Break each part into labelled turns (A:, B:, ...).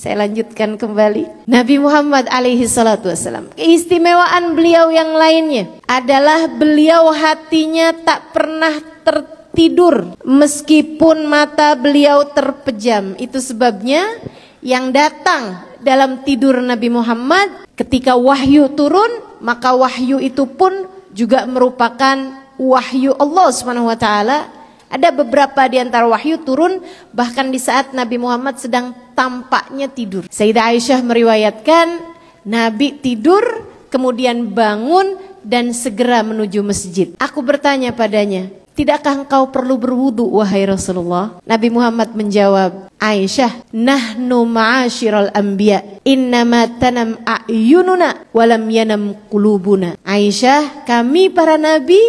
A: Saya lanjutkan kembali. Nabi Muhammad alaihi salatu wassalam, keistimewaan beliau yang lainnya adalah beliau hatinya tak pernah tertidur meskipun mata beliau terpejam. Itu sebabnya yang datang dalam tidur Nabi Muhammad ketika wahyu turun, maka wahyu itu pun juga merupakan wahyu Allah Subhanahu wa taala. Ada beberapa di antara wahyu turun bahkan di saat Nabi Muhammad sedang tampaknya tidur. Sayyidah Aisyah meriwayatkan Nabi tidur kemudian bangun dan segera menuju masjid. Aku bertanya padanya, tidakkah engkau perlu berwudu wahai Rasulullah? Nabi Muhammad menjawab, Aisyah, nahnu ma'asyiral anbiya innama tanam a'yununa walam yanam qulubuna. Aisyah, kami para nabi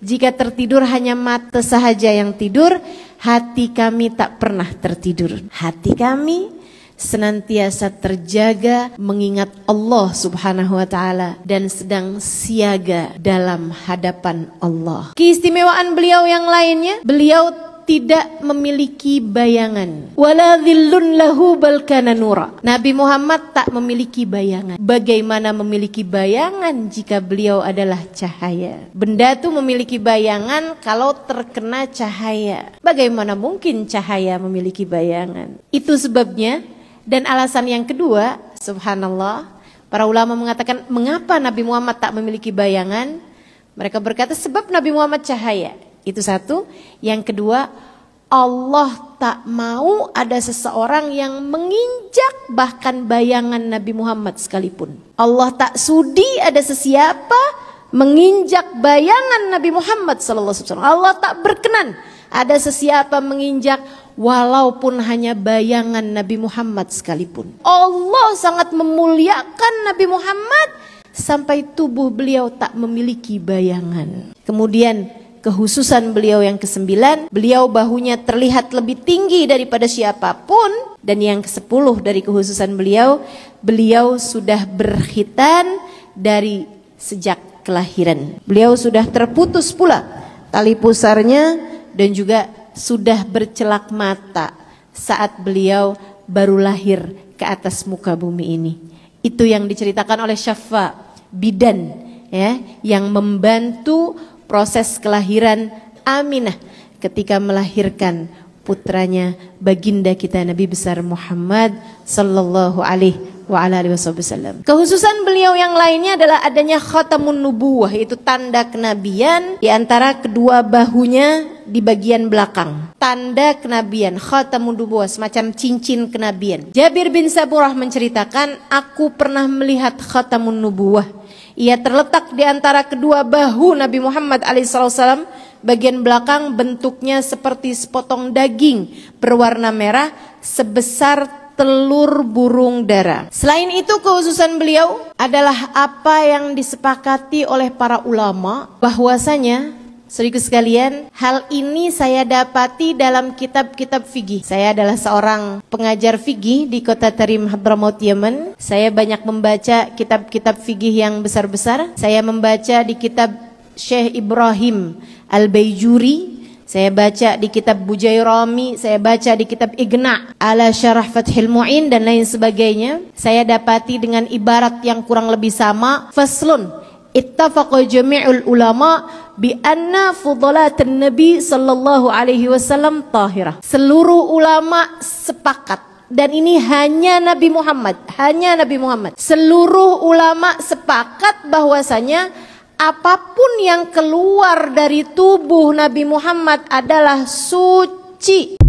A: jika tertidur hanya mata sahaja yang tidur, hati kami tak pernah tertidur. Hati kami senantiasa terjaga mengingat Allah Subhanahu wa taala dan sedang siaga dalam hadapan Allah. Keistimewaan beliau yang lainnya, beliau tidak memiliki bayangan. Wala dhillun lahu bal kana nura. Nabi Muhammad tak memiliki bayangan. Bagaimana memiliki bayangan jika beliau adalah cahaya? Benda itu memiliki bayangan kalau terkena cahaya. Bagaimana mungkin cahaya memiliki bayangan? Itu sebabnya. Dan alasan yang kedua, subhanallah, para ulama mengatakan mengapa Nabi Muhammad tak memiliki bayangan? Mereka berkata sebab Nabi Muhammad cahaya. Itu satu. Yang kedua, Allah tak mau ada seseorang yang menginjak bahkan bayangan Nabi Muhammad sekalipun. Allah tak sudi ada sesiapa menginjak bayangan Nabi Muhammad SAW. Allah tak berkenan ada sesiapa menginjak walaupun hanya bayangan Nabi Muhammad sekalipun. Allah sangat memuliakan Nabi Muhammad sampai tubuh beliau tak memiliki bayangan. Kemudian kehususan beliau yang ke-9, beliau bahunya terlihat lebih tinggi daripada siapapun. Dan yang ke-10 dari kehususan beliau, beliau sudah berkhitan dari sejak kelahiran. Beliau sudah terputus pula tali pusarnya dan juga sudah bercelak mata saat beliau baru lahir ke atas muka bumi ini. Itu yang diceritakan oleh Syafa bidan, ya, yang membantu proses kelahiran Aminah ketika melahirkan putranya baginda kita Nabi besar Muhammad sallallahu alaihi wasallam. Kehususan beliau yang lainnya adalah adanya khatamun nubuwah, yaitu tanda kenabian di antara kedua bahunya di bagian belakang. Tanda kenabian, khatamun nubuwah, semacam cincin kenabian. Jabir bin Saburah menceritakan, aku pernah melihat khatamun nubuwah. Ia terletak di antara kedua bahu Nabi Muhammad SAW. Bagian belakang bentuknya seperti sepotong daging berwarna merah sebesar telur burung dara. Selain itu, kehususan beliau adalah apa yang disepakati oleh para ulama, bahwasanya saudaraku sekalian, hal ini saya dapati dalam kitab-kitab fikih. Saya adalah seorang pengajar fikih di kota Tarim, Hadramaut, Yaman. Saya banyak membaca kitab-kitab fikih yang besar-besar. Saya membaca di kitab Syekh Ibrahim Al-Baijuri. Saya baca di kitab Bujairami. Saya baca di kitab Ighna ala Syarah Fathil Mu'in dan lain sebagainya. Saya dapati dengan ibarat yang kurang lebih sama. Faslun, ittafaqa jami'ul ulama bi anna fudalatan Nabi sallallahu alaihi wasallam tahirah. Seluruh ulama sepakat, dan ini hanya Nabi Muhammad, seluruh ulama sepakat bahwasanya apapun yang keluar dari tubuh Nabi Muhammad adalah suci.